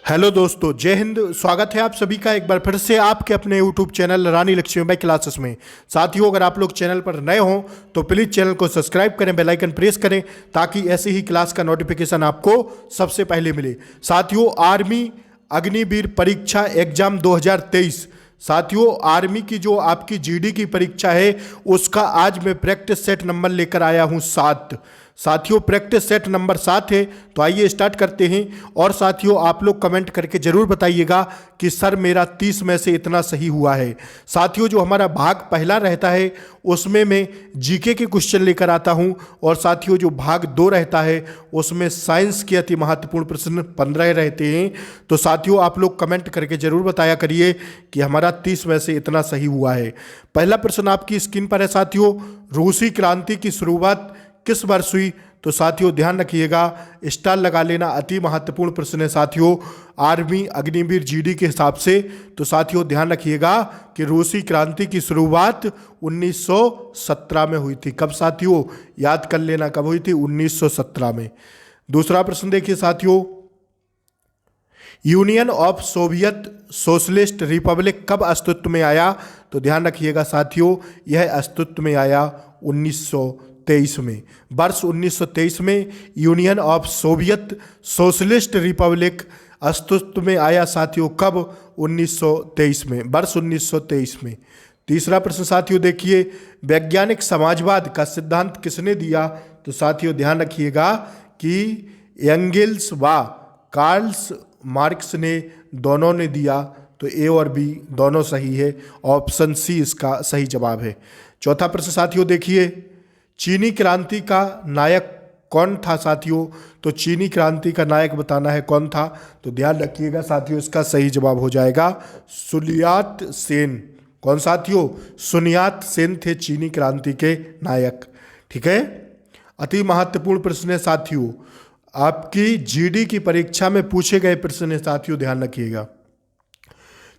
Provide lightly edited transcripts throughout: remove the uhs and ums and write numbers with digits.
Hello दोस्तों, जय हिंद। स्वागत है आप सभी का एक बार फिर से आपके अपने यूट्यूब चैनल रानी लक्ष्मीबाई क्लासेस में। साथियों, अगर आप लोग चैनल पर नए हों तो प्लीज़ चैनल को सब्सक्राइब करें, बेल आइकन प्रेस करें ताकि ऐसे ही क्लास का नोटिफिकेशन आपको सबसे पहले मिले। साथियों, आर्मी अग्निवीर परीक्षा एग्जाम 2023, साथियों आर्मी की जो आपकी जीडी की परीक्षा है उसका आज मैं प्रैक्टिस सेट नंबर लेकर आया हूं 7। साथियों प्रैक्टिस सेट नंबर 7 है, तो आइए स्टार्ट करते हैं। और साथियों आप लोग कमेंट करके जरूर बताइएगा कि सर मेरा 30 में से इतना सही हुआ है। साथियों जो हमारा भाग पहला रहता है उसमें मैं जीके के क्वेश्चन लेकर आता हूं, और साथियों जो भाग 2 रहता है उसमें साइंस के अति महत्वपूर्ण प्रश्न 15 रहते हैं। तो साथियों आप लोग कमेंट करके जरूर बताया करिए कि हमारा 30 में से इतना सही हुआ है। पहला प्रश्न आपकी स्क्रीन पर है साथियों, रूसी क्रांति की शुरुआत किस वर्ष हुई? तो साथियों ध्यान रखिएगा, स्टार लगा लेना, अति महत्वपूर्ण प्रश्न है साथियों आर्मी अग्निवीर जीडी के हिसाब से। तो साथियों ध्यान रखिएगा कि रूसी क्रांति की शुरुआत 1917 में हुई थी। कब साथियों? याद कर लेना कब हुई थी, 1917 में। दूसरा प्रश्न देखिए साथियों, union of Soviet socialist Republic कब अस्तित्व में आया? तो ध्यान रखिएगा साथियों यह अस्तित्व में आया 1923 में। वर्ष 1923 में union of Soviet socialist Republic अस्तित्व में आया साथियों। कब? 1923 में, वर्ष 1923 में। तीसरा प्रश्न साथियों देखिए, वैज्ञानिक समाजवाद का सिद्धांत किसने दिया? तो साथियों ध्यान रखिएगा कि एंगेल्स व कार्ल्स मार्क्स ने, दोनों ने दिया। तो ए और बी दोनों सही है, ऑप्शन सी इसका सही जवाब है। चौथा प्रश्न साथियों देखिए, चीनी क्रांति का नायक कौन था साथियों? तो चीनी क्रांति का नायक बताना है कौन था। तो ध्यान रखिएगा साथियों इसका सही जवाब हो जाएगा सुनियात सेन। कौन साथियों? सुनियात सेन थे चीनी क्रांति के नायक। ठीक है, अति महत्वपूर्ण प्रश्न है साथियों, आपकी जीडी की परीक्षा में पूछे गए प्रश्न है साथियों, ध्यान रखिएगा।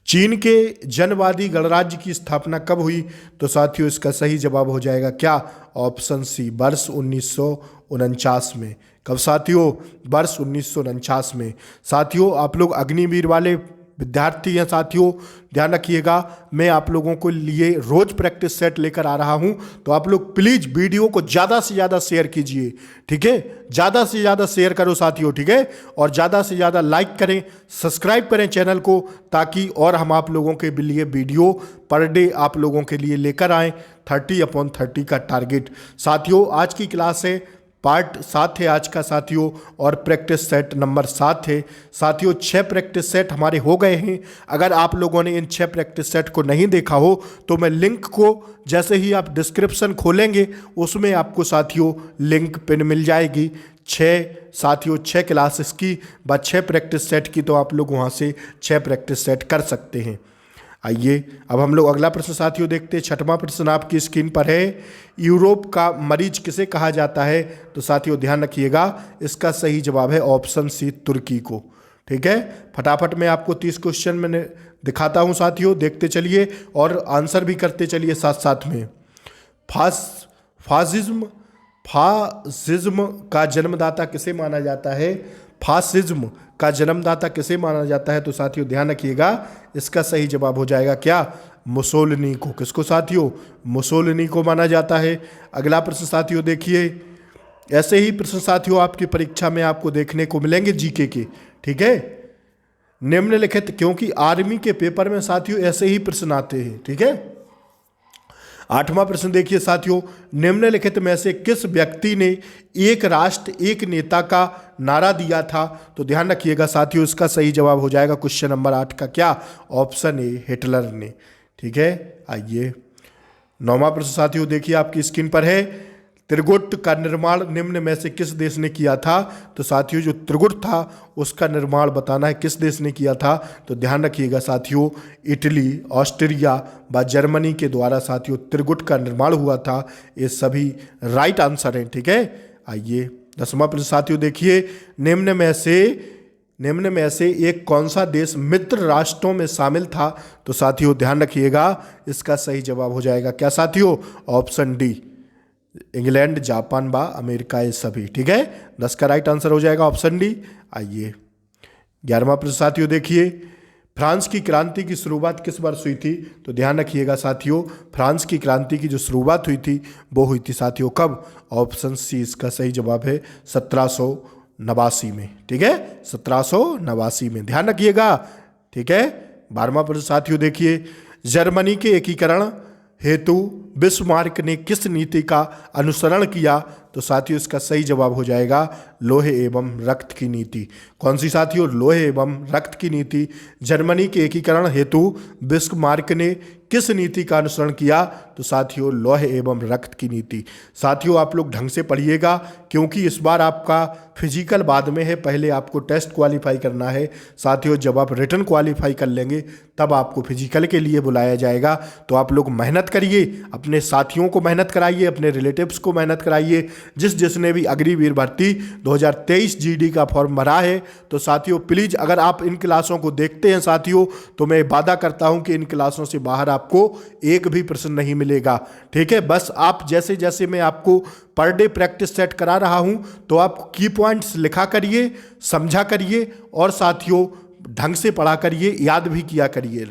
चीन के जनवादी गणराज्य की स्थापना कब हुई? तो साथियों इसका सही जवाब हो जाएगा क्या? ऑप्शन सी, वर्ष 1949 में। कब साथियों? वर्ष 1949 में। साथियों आप लोग अग्निवीर वाले विद्यार्थी हैं साथियों, ध्यान रखिएगा मैं आप लोगों को लिए रोज प्रैक्टिस सेट लेकर आ रहा हूं, तो आप लोग प्लीज वीडियो को ज़्यादा से ज़्यादा शेयर कीजिए। ठीक है, ज़्यादा से ज़्यादा शेयर करो साथियों। ठीक है, और ज़्यादा से ज़्यादा लाइक करें, सब्सक्राइब करें चैनल को, ताकि और हम आप लोगों के लिए वीडियो पर डे आप लोगों के लिए लेकर आएँ। 30/30 का टारगेट। साथियों आज की क्लास है पार्ट 7 है आज का साथियों, और प्रैक्टिस सेट नंबर 7 है साथियों। 6 प्रैक्टिस सेट हमारे हो गए हैं। अगर आप लोगों ने इन 6 प्रैक्टिस सेट को नहीं देखा हो तो मैं लिंक को जैसे ही आप डिस्क्रिप्शन खोलेंगे उसमें आपको साथियों लिंक पिन मिल जाएगी। 6 साथियों 6 क्लासेस की व 6 प्रैक्टिस सेट की, तो आप लोग वहाँ से 6 प्रैक्टिस सेट कर सकते हैं। आइए अब हम लोग अगला प्रश्न साथियों देखते हैं। छठवां प्रश्न आपकी स्क्रीन पर है, यूरोप का मरीज किसे कहा जाता है? तो साथियों ध्यान रखिएगा इसका सही जवाब है ऑप्शन सी, तुर्की को। ठीक है, फटाफट मैं आपको 30 क्वेश्चन मैंने दिखाता हूं साथियों, देखते चलिए और आंसर भी करते चलिए साथ साथ में। फासिज्म का जन्मदाता किसे माना जाता है? फासिज्म का जन्मदाता किसे माना जाता है? तो साथियों ध्यान रखिएगा इसका सही जवाब हो जाएगा क्या? मुसोलिनी को। किसको साथियों? मुसोलिनी को माना जाता है। अगला प्रश्न साथियों देखिए, ऐसे ही प्रश्न साथियों आपकी परीक्षा में आपको देखने को मिलेंगे जीके के। ठीक है, निम्नलिखित, क्योंकि आर्मी के पेपर में साथियों ऐसे ही प्रश्न आते हैं। ठीक है, 8वां प्रश्न देखिए साथियों, निम्नलिखित में से किस व्यक्ति ने एक राष्ट्र एक नेता का नारा दिया था? तो ध्यान रखिएगा साथियों इसका सही जवाब हो जाएगा क्वेश्चन नंबर 8 का क्या? ऑप्शन ए, हिटलर ने। ठीक है, आइए 9वां प्रश्न साथियों देखिए आपकी स्क्रीन पर है, त्रिगुट का निर्माण निम्न में से किस देश ने किया था? तो साथियों जो त्रिगुट था उसका निर्माण बताना है किस देश ने किया था। तो ध्यान रखिएगा साथियों इटली, ऑस्ट्रिया व जर्मनी के द्वारा साथियों त्रिगुट का निर्माण हुआ था। ये सभी राइट आंसर हैं। ठीक है, आइए 10वां प्रश्न साथियों देखिए, निम्न में से एक कौन सा देश मित्र राष्ट्रों में शामिल था? तो साथियों ध्यान रखिएगा इसका सही जवाब हो जाएगा क्या साथियों? ऑप्शन डी, इंग्लैंड, जापान व अमेरिका, ये सभी। ठीक है, 10 का राइट आंसर हो जाएगा ऑप्शन डी। आइए 11वां प्रश्न साथियों देखिए, फ्रांस की क्रांति की शुरुआत किस वर्ष हुई थी? तो ध्यान रखिएगा साथियों, फ्रांस की क्रांति की जो शुरुआत हुई थी वो हुई थी साथियों कब? ऑप्शन सी इसका सही जवाब है 1789 में। ठीक है, 1789 में, ध्यान रखिएगा। ठीक है, 12वां प्रश्न साथियों देखिए, जर्मनी के एकीकरण हेतु बिस्मार्क ने किस नीति का अनुसरण किया? तो साथियों इसका सही जवाब हो जाएगा लोहे एवं रक्त की नीति। कौन सी साथियों? लोहे एवं रक्त की नीति। जर्मनी के एकीकरण हेतु बिस्मार्क ने किस नीति का अनुसरण किया? तो साथियों लोहे एवं रक्त की नीति। साथियों आप लोग ढंग से पढ़िएगा, क्योंकि इस बार आपका फिजिकल बाद में है, पहले आपको टेस्ट क्वालिफाई करना है। साथियों जब आप रिटर्न क्वालिफाई कर लेंगे तब आपको फिजिकल के लिए बुलाया जाएगा। तो आप लोग मेहनत करिए, अपने साथियों को मेहनत कराइए, अपने रिलेटिव्स को मेहनत कराइए। जिसने भी अग्निवीर भर्ती 2023 जीडी का फॉर्म भरा है, तो साथियों प्लीज़ अगर आप इन क्लासों को देखते हैं साथियों, तो मैं वादा करता हूं कि इन क्लासों से बाहर आपको एक भी प्रश्न नहीं मिलेगा। ठीक है, बस आप जैसे जैसे मैं आपको पर डे प्रैक्टिस सेट करा रहा हूं, तो आप की पॉइंट्स लिखा करिए, समझा करिए और साथियों ढंग से पढ़ा करिए, याद भी किया करिए,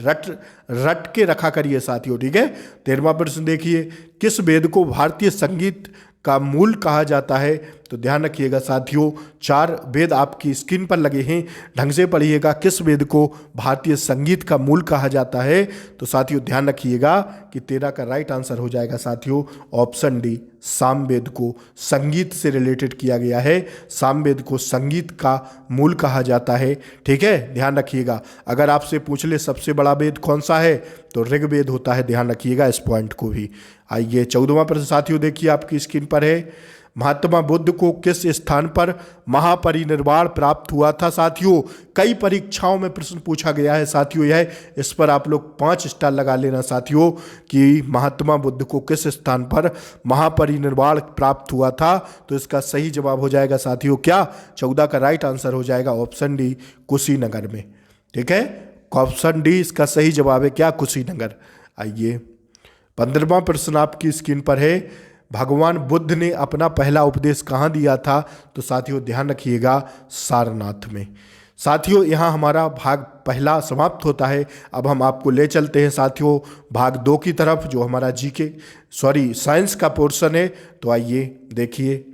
रट के रखा करिए साथियों। ठीक है, 13वां प्रश्न देखिए, किस वेद को भारतीय संगीत का मूल कहा जाता है? तो ध्यान रखिएगा साथियों, 4 वेद आपकी स्क्रीन पर लगे हैं, ढंग से पढ़िएगा। किस वेद को भारतीय संगीत का मूल कहा जाता है? तो साथियों ध्यान रखिएगा कि 13 का राइट आंसर हो जाएगा साथियों ऑप्शन डी, सामवेद को संगीत से रिलेटेड किया गया है। सामवेद को संगीत का मूल कहा जाता है। ठीक है, ध्यान रखिएगा। अगर आपसे पूछ ले सबसे बड़ा वेद कौन सा है, तो ऋग्वेद होता है, ध्यान रखिएगा इस पॉइंट को भी। आइए 14वां प्रश्न साथियों देखिए आपकी स्क्रीन पर है, महात्मा बुद्ध को किस स्थान पर महापरिनिर्वाण प्राप्त हुआ था? साथियों कई परीक्षाओं में प्रश्न पूछा गया है साथियों यह, इस पर आप लोग 5 स्टार लगा लेना साथियों कि महात्मा बुद्ध को किस स्थान पर महापरिनिर्वाण प्राप्त हुआ था। तो इसका सही जवाब हो जाएगा साथियों क्या? 14 का राइट आंसर हो जाएगा ऑप्शन डी, कुशीनगर में। ठीक है, ऑप्शन डी इसका सही जवाब है क्या? कुशीनगर। आइए 15वां प्रश्न आपकी स्क्रीन पर है, भगवान बुद्ध ने अपना पहला उपदेश कहाँ दिया था? तो साथियों ध्यान रखिएगा सारनाथ में। साथियों यहाँ हमारा भाग पहला समाप्त होता है। अब हम आपको ले चलते हैं साथियों भाग 2 की तरफ, जो हमारा साइंस का पोर्शन है। तो आइए देखिए,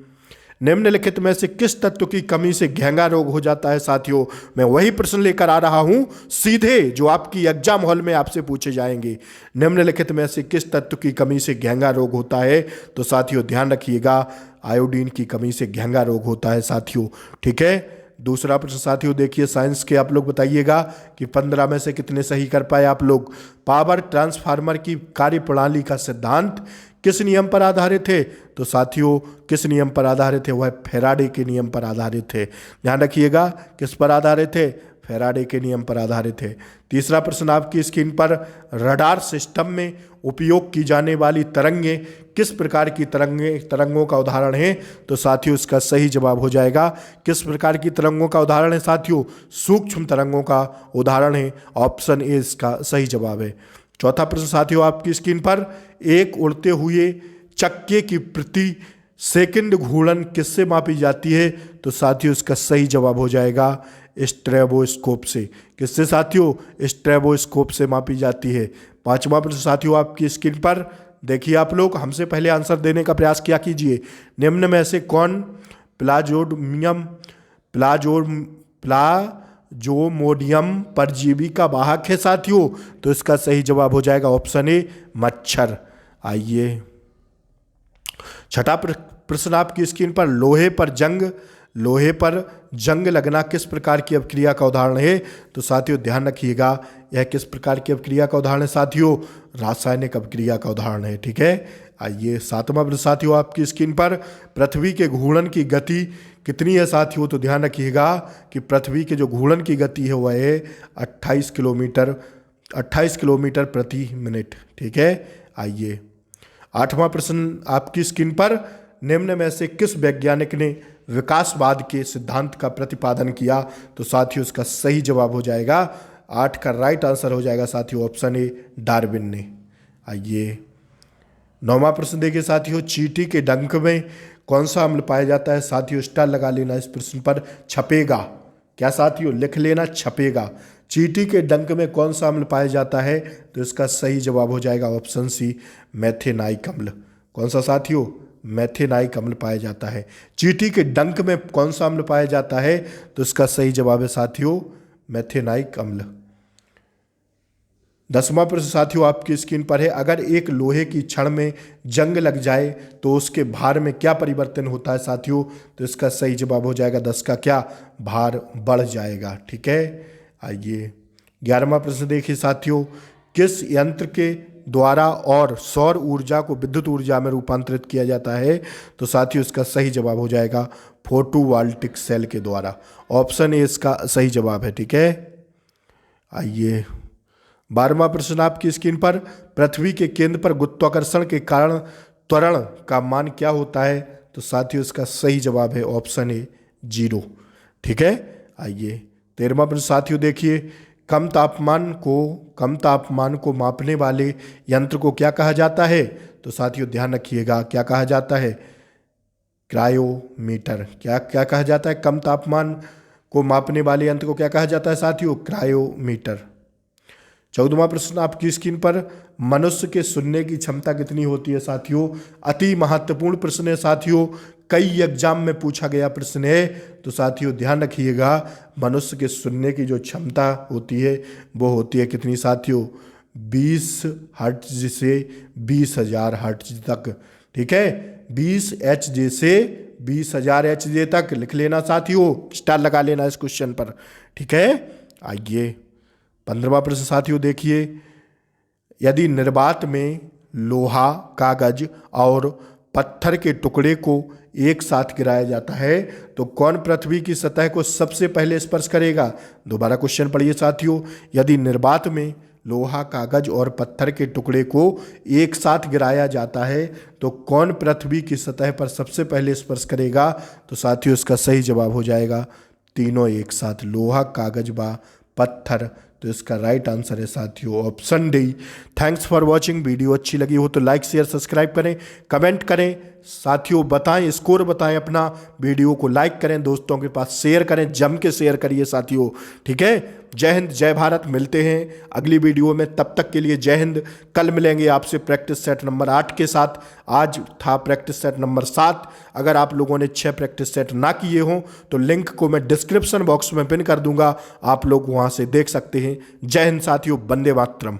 निम्नलिखित में से किस तत्व की कमी से घेंगा रोग हो जाता है? साथियों मैं वही प्रश्न लेकर आ रहा हूं सीधे, जो आपकी एग्जाम हॉल में आपसे पूछे जाएंगे। निम्नलिखित में से किस तत्व की कमी से घेंगा रोग होता है? तो साथियों ध्यान रखिएगा, आयोडीन की कमी से घेंगा रोग होता है साथियों। ठीक है, दूसरा प्रश्न साथियों देखिए साइंस के, आप लोग बताइएगा कि 15 में से कितने सही कर पाए आप लोग। पावर ट्रांसफार्मर की कार्यप्रणाली का सिद्धांत किस नियम पर आधारित है? तो साथियों किस नियम पर आधारित है? वह फैराडे के नियम पर आधारित है। ध्यान रखिएगा किस पर आधारित है? फैराडे के नियम पर आधारित है। तीसरा प्रश्न आपकी स्क्रीन पर, रडार सिस्टम में उपयोग की जाने वाली तरंगें किस प्रकार की तरंगों का उदाहरण है? तो साथियों इसका सही जवाब हो जाएगा किस प्रकार की तरंगों का उदाहरण है? साथियों सूक्ष्म तरंगों का उदाहरण है, ऑप्शन ए इसका सही जवाब है। चौथा प्रश्न साथियों आपकी स्क्रीन पर, एक उड़ते हुए चक्के की प्रति सेकंड घूर्णन किससे मापी जाती है? तो साथियों इसका सही जवाब हो जाएगा स्ट्रेबोस्कोप से। किससे साथियों? स्ट्रेबोस्कोप से मापी जाती है। पांचवा प्रश्न साथियों आपकी स्क्रीन पर देखिए, आप लोग हमसे पहले आंसर देने का प्रयास किया कीजिए। निम्न में से कौन प्लाजोमोडियम परजीवी का वाहक है? साथियों तो इसका सही जवाब हो जाएगा ऑप्शन ए, मच्छर। आइए छठा प्रश्न आपकी स्क्रीन पर, लोहे पर जंग लगना किस प्रकार की अभिक्रिया का उदाहरण है? तो साथियों ध्यान रखिएगा यह किस प्रकार की अभिक्रिया का उदाहरण है? साथियों रासायनिक अभिक्रिया का उदाहरण है। ठीक है, आइए सातवां प्रश्न साथियों आपकी स्क्रीन पर, पृथ्वी के घूर्णन की गति कितनी है? साथियों तो ध्यान रखिएगा कि पृथ्वी के जो घूर्णन की गति है वह है 28 किलोमीटर प्रति मिनट। ठीक है, आइए आठवां प्रश्न आपकी स्क्रीन पर, निम्न में से किस वैज्ञानिक ने विकासवाद के सिद्धांत का प्रतिपादन किया? तो साथियों इसका सही जवाब हो जाएगा 8 का राइट आंसर हो जाएगा साथियों ऑप्शन ए, डार्विन ने। आइए नौवां प्रश्न देखिए साथियों, चींटी के डंक में कौन सा अम्ल पाया जाता है? साथियों स्टार लगा लेना इस प्रश्न पर, छपेगा। क्या साथियों, लिख लेना, छपेगा। चींटी के डंक में कौन सा अम्ल पाया जाता है? तो इसका सही जवाब हो जाएगा ऑप्शन सी, मेथेनाइक अम्ल। कौन सा साथियों? मेथेनाइक अम्ल पाया जाता है। चींटी के डंक में कौन सा अम्ल पाया जाता है? तो इसका सही जवाब है साथियों, मेथेनाइक अम्ल। 10वां प्रश्न साथियों आपकी स्क्रीन पर है। अगर एक लोहे की छड़ में जंग लग जाए तो उसके भार में क्या परिवर्तन होता है साथियों? तो इसका सही जवाब हो जाएगा 10 का क्या, भार बढ़ जाएगा। ठीक है, आइए 11वां प्रश्न देखिए साथियों। किस यंत्र के द्वारा और सौर ऊर्जा को विद्युत ऊर्जा में रूपांतरित किया जाता है? तो साथियों इसका सही जवाब हो जाएगा फोटोवोल्टिक सेल के द्वारा। ऑप्शन ए इसका सही जवाब है। ठीक है, आइए 12वां प्रश्न आपकी स्क्रीन पर। पृथ्वी के केंद्र पर गुरुत्वाकर्षण के कारण त्वरण का मान क्या होता है? तो साथियों इसका सही जवाब है ऑप्शन ए 0। ठीक है, आइए 13वां प्रश्न साथियों देखिए। कम तापमान को मापने वाले यंत्र को क्या कहा जाता है? तो साथियों ध्यान रखिएगा, क्या कहा जाता है? क्रायोमीटर। क्या क्या कहा जाता है? कम तापमान को मापने वाले यंत्र को क्या कहा जाता है साथियों? क्रायोमीटर। 14वां प्रश्न आपकी स्क्रीन पर। मनुष्य के सुनने की क्षमता कितनी होती है साथियों? अति महत्वपूर्ण प्रश्न है साथियों, कई एग्जाम में पूछा गया प्रश्न है। तो साथियों ध्यान रखिएगा, मनुष्य के सुनने की जो क्षमता होती है वो होती है कितनी साथियों? 20 हर्ट्ज से 20,000 हर्ट्ज तक। ठीक है, 20 HZ से 20,000 HZ तक लिख लेना साथियों, स्टार लगा लेना इस क्वेश्चन पर। ठीक है, आइए 15वां प्रश्न साथियों देखिए। यदि निर्वात में लोहा, कागज और पत्थर के टुकड़े को एक साथ गिराया जाता है तो कौन पृथ्वी की सतह को सबसे पहले स्पर्श करेगा? दोबारा क्वेश्चन पढ़िए साथियों। यदि निर्वात में लोहा, कागज और पत्थर के टुकड़े को एक साथ गिराया जाता है तो कौन पृथ्वी की सतह पर सबसे पहले स्पर्श करेगा? तो साथियों इसका सही जवाब हो जाएगा तीनों एक साथ, लोहा, कागज व पत्थर। तो इसका राइट आंसर है साथियों option D. Thanks for watching. Video अच्छी लगी हो तो लाइक, शेयर, सब्सक्राइब करें, कमेंट करें साथियों, बताएं स्कोर बताएं अपना, वीडियो को लाइक करें, दोस्तों के पास शेयर करें, जम के शेयर करिए साथियों। ठीक है, जय हिंद, जय भारत। मिलते हैं अगली वीडियो में, तब तक के लिए जय हिंद। कल मिलेंगे आपसे प्रैक्टिस सेट नंबर 8 के साथ। आज था प्रैक्टिस सेट नंबर 7। अगर आप लोगों ने 6 प्रैक्टिस सेट ना किए हों तो लिंक को मैं डिस्क्रिप्शन बॉक्स में पिन कर दूंगा, आप लोग वहां से देख सकते हैं। जय हिंद साथियों, वंदे मातरम।